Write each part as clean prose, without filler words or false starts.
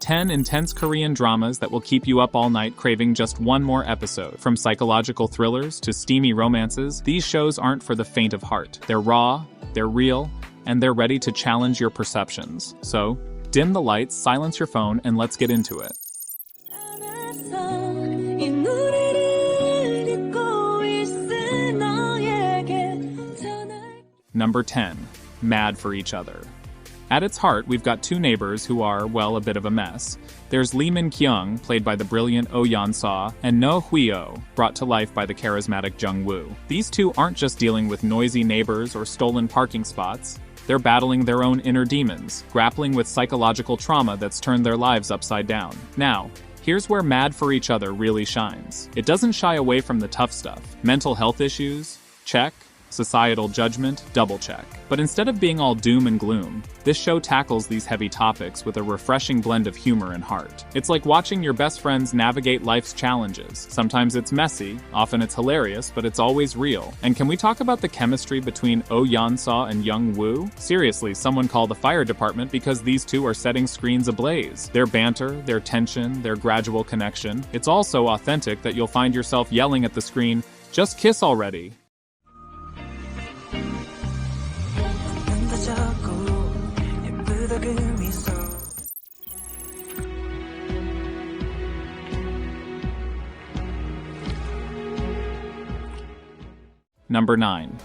10 intense Korean dramas that will keep you up all night craving just one more episode. From psychological thrillers to steamy romances, these shows aren't for the faint of heart. They're raw, they're real, and they're ready to challenge your perceptions. So, dim the lights, silence your phone, and let's get into it. Number 10. Mad for Each Other. At its heart, we've got two neighbors who are, well, a bit of a mess. There's Lee Min-kyung, played by the brilliant Oh Yeon-seo, and No Hwi-oh, brought to life by the charismatic Jung Woo. These two aren't just dealing with noisy neighbors or stolen parking spots. They're battling their own inner demons, grappling with psychological trauma that's turned their lives upside down. Now, here's where Mad for Each Other really shines. It doesn't shy away from the tough stuff. Mental health issues? Check. Societal judgment? Double check. But instead of being all doom and gloom, this show tackles these heavy topics with a refreshing blend of humor and heart. It's like watching your best friends navigate life's challenges. Sometimes it's messy, often it's hilarious, but it's always real. And can we talk about the chemistry between Oh Yeon-seo and Jung Woo? Seriously, someone call the fire department because these two are setting screens ablaze. Their banter, their tension, their gradual connection. It's all so authentic that you'll find yourself yelling at the screen, "Just kiss already!" Number 9.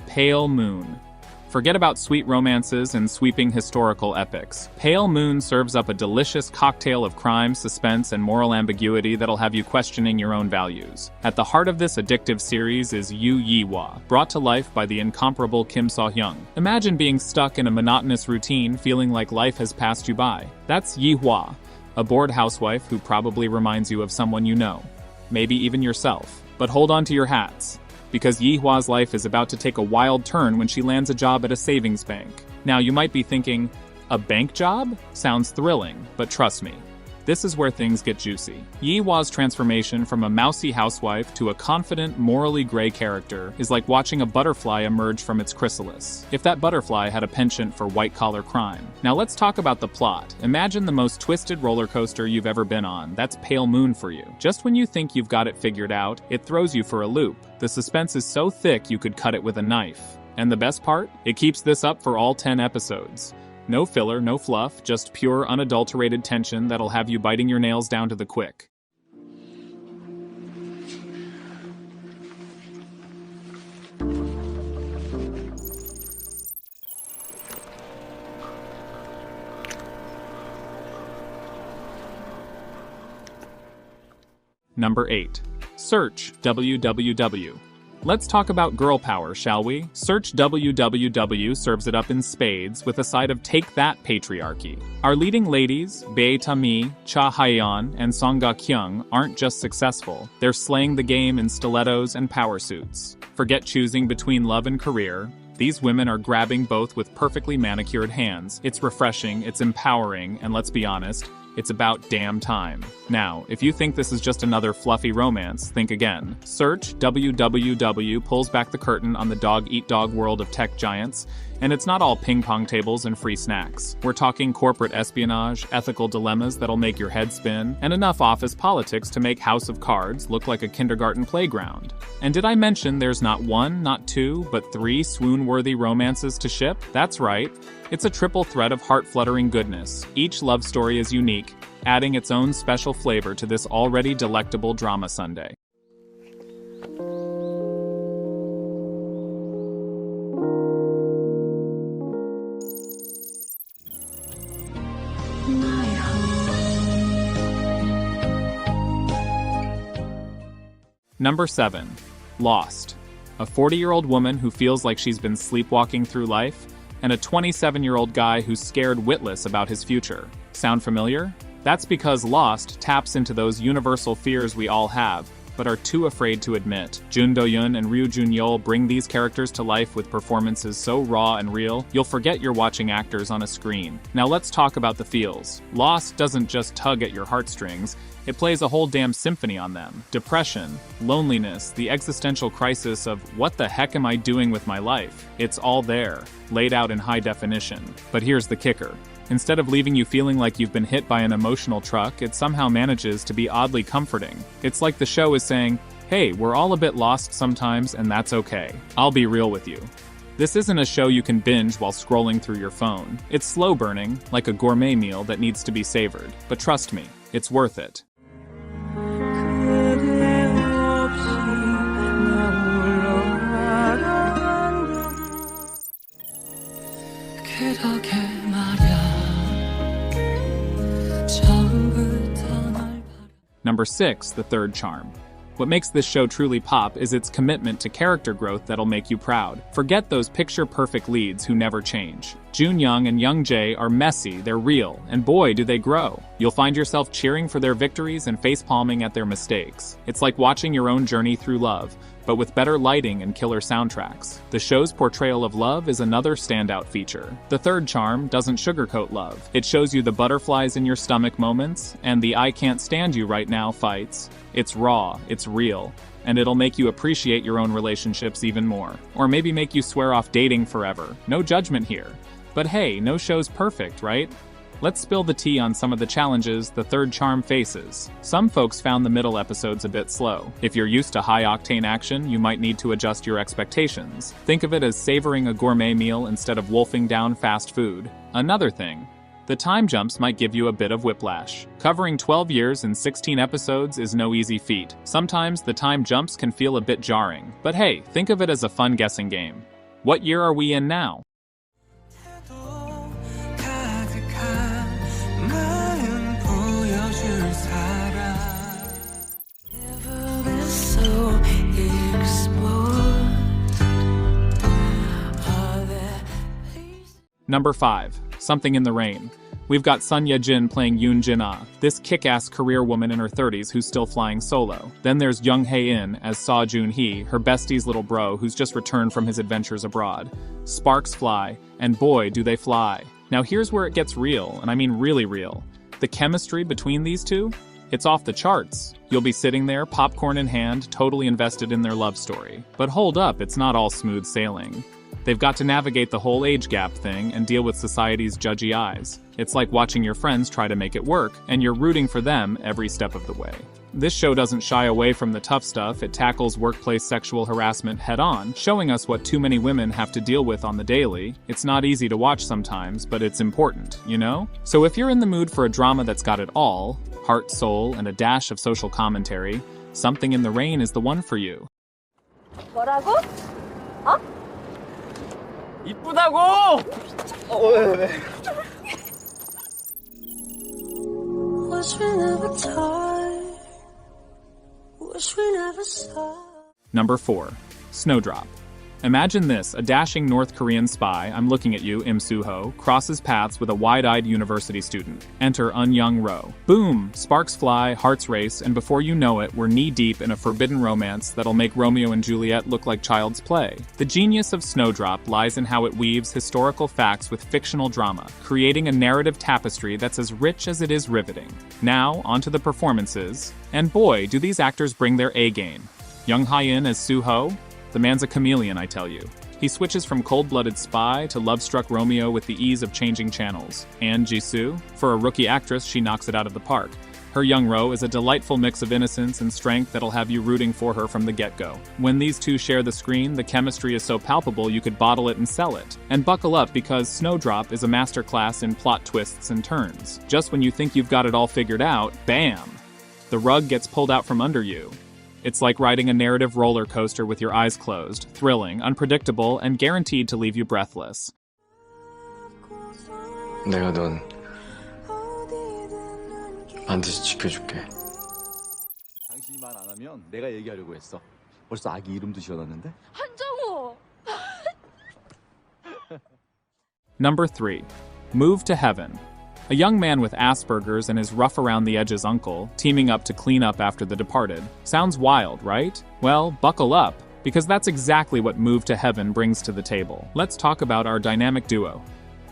Pale Moon. Forget about sweet romances and sweeping historical epics. Pale Moon serves up a delicious cocktail of crime, suspense, and moral ambiguity that'll have you questioning your own values. At the heart of this addictive series is Yoo Yi-hwa, brought to life by the incomparable Kim So-hyun. Imagine being stuck in a monotonous routine, feeling like life has passed you by. That's Yi-hwa, a bored housewife who probably reminds you of someone you know. Maybe even yourself. But hold on to your hats, because Yi-hwa's life is about to take a wild turn when she lands a job at a savings bank. Now, you might be thinking, a bank job? Sounds thrilling, but trust me, this is where things get juicy. Yi-hwa's transformation from a mousy housewife to a confident, morally gray character is like watching a butterfly emerge from its chrysalis, if that butterfly had a penchant for white-collar crime. Now let's talk about the plot. Imagine the most twisted roller coaster you've ever been on. That's Pale Moon for you. Just when you think you've got it figured out, it throws you for a loop. The suspense is so thick you could cut it with a knife. And the best part? It keeps this up for all 10 episodes. No filler, no fluff, just pure, unadulterated tension that'll have you biting your nails down to the quick. Number 8. Search WWW. Let's talk about girl power, shall we? Search WWW serves it up in spades with a side of Take That patriarchy. Our leading ladies, Bae Ta-mi, Cha Hae-yeon, and Song Ga-kyung aren't just successful, they're slaying the game in stilettos and power suits. Forget choosing between love and career. These women are grabbing both with perfectly manicured hands. It's refreshing, it's empowering, and let's be honest, it's about damn time. Now, if you think this is just another fluffy romance, think again. Search WWW pulls back the curtain on the dog-eat-dog world of tech giants, and it's not all ping-pong tables and free snacks. We're talking corporate espionage, ethical dilemmas that'll make your head spin, and enough office politics to make House of Cards look like a kindergarten playground. And did I mention there's not one, not two, but 3 swoon-worthy romances to ship? That's right. It's a triple threat of heart-fluttering goodness. Each love story is unique, adding its own special flavor to this already delectable drama sundae. Number 7. Lost. A 40-year-old woman who feels like she's been sleepwalking through life, and a 27-year-old guy who's scared witless about his future. Sound familiar? That's because Lost taps into those universal fears we all have, but are too afraid to admit. Jun Do-yeon and Ryu Jun-yeol bring these characters to life with performances so raw and real, you'll forget you're watching actors on a screen. Now let's talk about the feels. Lost doesn't just tug at your heartstrings, it plays a whole damn symphony on them. Depression, loneliness, the existential crisis of what the heck am I doing with my life? It's all there, laid out in high definition. But here's the kicker. Instead of leaving you feeling like you've been hit by an emotional truck, it somehow manages to be oddly comforting. It's like the show is saying, hey, we're all a bit lost sometimes, and that's okay. I'll be real with you. This isn't a show you can binge while scrolling through your phone. It's slow burning, like a gourmet meal that needs to be savored. But trust me, it's worth it. Number 6, The Third Charm. What makes this show truly pop is its commitment to character growth that'll make you proud. Forget those picture-perfect leads who never change. Jun Young and Young Jae are messy, they're real, and boy do they grow. You'll find yourself cheering for their victories and facepalming at their mistakes. It's like watching your own journey through love, but with better lighting and killer soundtracks. The show's portrayal of love is another standout feature. The Third Charm doesn't sugarcoat love. It shows you the butterflies in your stomach moments, and the I can't stand you right now fights. It's raw, it's real, and it'll make you appreciate your own relationships even more. Or maybe make you swear off dating forever. No judgment here. But hey, no show's perfect, right? Let's spill the tea on some of the challenges The Third Charm faces. Some folks found the middle episodes a bit slow. If you're used to high-octane action, you might need to adjust your expectations. Think of it as savoring a gourmet meal instead of wolfing down fast food. Another thing, the time jumps might give you a bit of whiplash. Covering 12 years in 16 episodes is no easy feat. Sometimes the time jumps can feel a bit jarring. But hey, think of it as a fun guessing game. What year are we in now? Number 5, Something in the Rain. We've got Sun Ye-jin playing Yoon Jin-ah, this kick-ass career woman in her 30s who's still flying solo. Then there's Young Hae-in as Seo Joon-hee, her bestie's little bro who's just returned from his adventures abroad. Sparks fly, and boy do they fly. Now here's where it gets real, and I mean really real. The chemistry between these two? It's off the charts. You'll be sitting there, popcorn in hand, totally invested in their love story. But hold up, it's not all smooth sailing. They've got to navigate the whole age gap thing and deal with society's judgy eyes. It's like watching your friends try to make it work, and you're rooting for them every step of the way. This show doesn't shy away from the tough stuff. It tackles workplace sexual harassment head-on, showing us what too many women have to deal with on the daily. It's not easy to watch sometimes, but it's important, you know? So if you're in the mood for a drama that's got it all, heart, soul, and a dash of social commentary, Something in the Rain is the one for you. 뭐라고? 어? 이쁘다고! 왜? Wish we never talked. Wish we never saw. Number 4, Snowdrop. Imagine this, a dashing North Korean spy, I'm looking at you, Im Soo-ho, crosses paths with a wide-eyed university student. Enter Un Young-ro. Boom! Sparks fly, hearts race, and before you know it, we're knee-deep in a forbidden romance that'll make Romeo and Juliet look like child's play. The genius of Snowdrop lies in how it weaves historical facts with fictional drama, creating a narrative tapestry that's as rich as it is riveting. Now, onto the performances. And boy, do these actors bring their A-game. Young Hae-in as Soo-ho? The man's a chameleon, I tell you. He switches from cold-blooded spy to love-struck Romeo with the ease of changing channels. And Jisoo? For a rookie actress, she knocks it out of the park. Her Young-ro is a delightful mix of innocence and strength that'll have you rooting for her from the get-go. When these two share the screen, the chemistry is so palpable you could bottle it and sell it. And buckle up because Snowdrop is a masterclass in plot twists and turns. Just when you think you've got it all figured out, bam! The rug gets pulled out from under you. It's like riding a narrative roller coaster with your eyes closed, thrilling, unpredictable, and guaranteed to leave you breathless. 내가 넌 반드시 지켜줄게. 당신이 말 안 하면 내가 얘기하려고 했어. 벌써 아기 이름도 지어놨는데? 한정우! Number 3, Move to Heaven. A young man with Asperger's and his rough-around-the-edges uncle, teaming up to clean up after the departed. Sounds wild, right? Well, buckle up, because that's exactly what Move to Heaven brings to the table. Let's talk about our dynamic duo.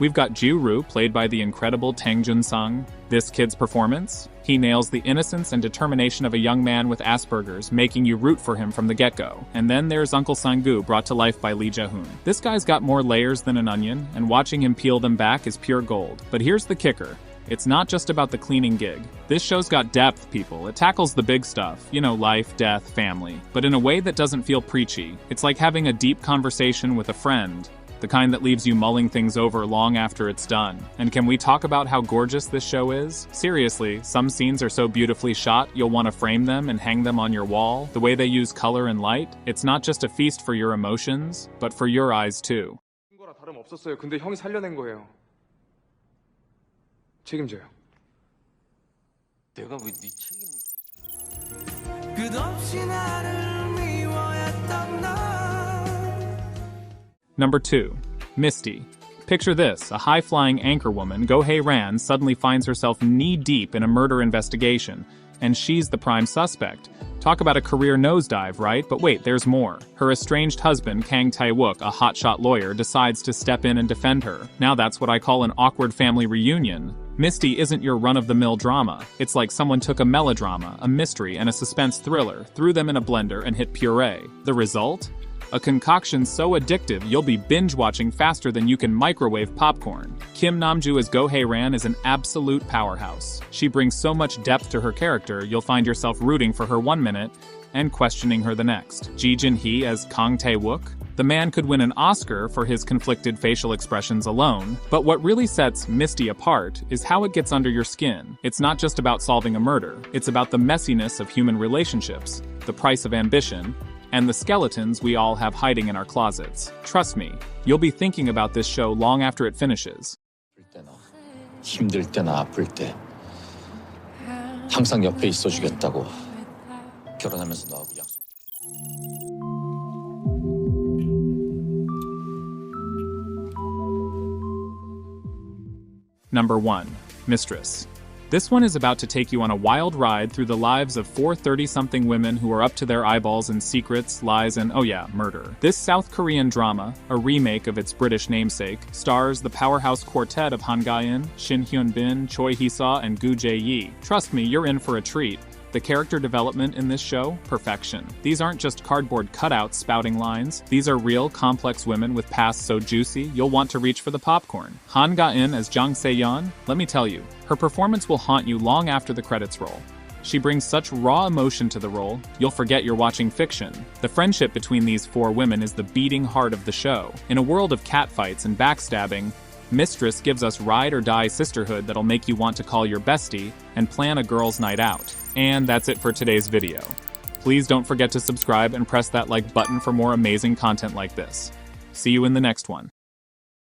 We've got Ju-Ru, played by the incredible Tang Jun-sung. This kid's performance? He nails the innocence and determination of a young man with Asperger's, making you root for him from the get-go. And then there's Uncle Sang-gu, brought to life by Lee Ja-hoon. This guy's got more layers than an onion, and watching him peel them back is pure gold. But here's the kicker. It's not just about the cleaning gig. This show's got depth, people. It tackles the big stuff, you know, life, death, family, but in a way that doesn't feel preachy. It's like having a deep conversation with a friend, the kind that leaves you mulling things over long after it's done. And can we talk about how gorgeous this show is? Seriously, some scenes are so beautifully shot, you'll want to frame them and hang them on your wall. The way they use color and light, it's not just a feast for your emotions, but for your eyes too. 거라 다름없었어요. 근데 형이 살려낸 거예요. 책임져요. 내가 왜 네 책임을... 끝없이 나를 미워했던 너. Number 2. Misty. Picture this, a high-flying anchorwoman, Go Hae-ran, suddenly finds herself knee-deep in a murder investigation, and she's the prime suspect. Talk about a career nosedive, right? But wait, there's more. Her estranged husband, Kang Tae-wook, a hotshot lawyer, decides to step in and defend her. Now that's what I call an awkward family reunion. Misty isn't your run-of-the-mill drama. It's like someone took a melodrama, a mystery, and a suspense thriller, threw them in a blender, and hit puree. The result? A concoction so addictive you'll be binge-watching faster than you can microwave popcorn. Kim Namju as Go Hae-ran is an absolute powerhouse. She brings so much depth to her character, you'll find yourself rooting for her 1 minute and questioning her the next. Ji Jin-hee as Kang Tae-wook? The man could win an Oscar for his conflicted facial expressions alone, but what really sets Misty apart is how it gets under your skin. It's not just about solving a murder, it's about the messiness of human relationships, the price of ambition, and the skeletons we all have hiding in our closets. Trust me, you'll be thinking about this show long after it finishes. 힘들 때나 아플 때 항상 옆에 있어주겠다고 결혼하면서 너하고 약속. Number 1. Mistress. This one is about to take you on a wild ride through the lives of 4 30-something women who are up to their eyeballs in secrets, lies, and, oh yeah, murder. This South Korean drama, a remake of its British namesake, stars the powerhouse quartet of Han Ga-eun, Shin Hyun-bin, Choi Hee-saw, and Gu Jae-yi. Trust me, you're in for a treat. The character development in this show, perfection. These aren't just cardboard cutouts spouting lines. These are real, complex women with pasts so juicy, you'll want to reach for the popcorn. Han Ga-eun as Jang Se-yeon? Let me tell you, her performance will haunt you long after the credits roll. She brings such raw emotion to the role, you'll forget you're watching fiction. The friendship between these 4 women is the beating heart of the show. In a world of catfights and backstabbing, Mistress gives us ride-or-die sisterhood that'll make you want to call your bestie and plan a girls' night out. And that's it for today's video. Please don't forget to subscribe and press that like button for more amazing content like this. See you in the next one.